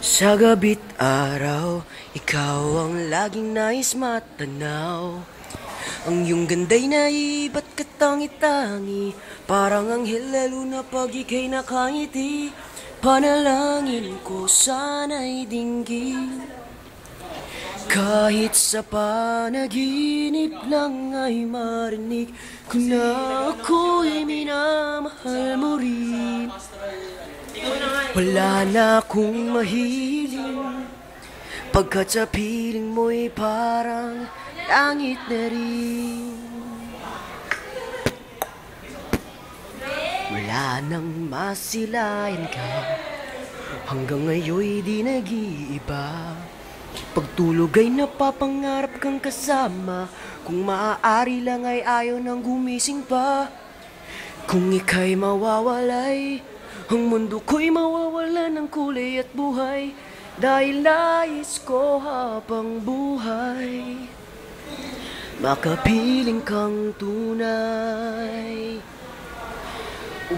Sa gabi't araw, ikaw ang laging nais matanaw. Ang iyong ganda'y naiba't katangi-tangi, parang anghel lalo na pag ika'y nakangiti. Panalangin ko sana'y dinggin, kahit sa panaginip lang ay marinig ko na ako'y minamahal mo rin. Wala na akong mahiling, pagkat sa piling mo'y parang langit na rin. Wala nang masilayan ka, hanggang ngayon'y di nag-iiba. Pagtulog ay napapangarap kang kasama, kung maaari lang ay ayaw nang gumising pa. Kung ika'y mawawalay, ang mundo ko'y mawawala ng kulay at buhay, dahil nais ko habang buhay makapiling kang tunay.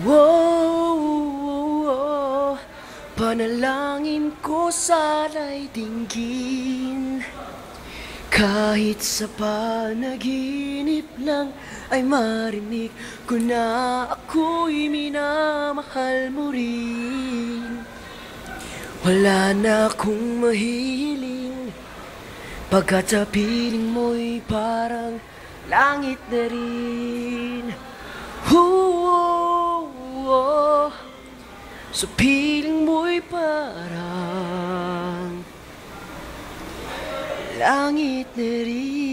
Whoa, panalangin ko sana'y dinggin, kahit sa panaginip lang ay marinig ko na ako'y minamahal mo rin. Wala na akong mahiling, pagkat sa piling mo'y parang langit na rin. Sa piling mo'y parang langit na rin.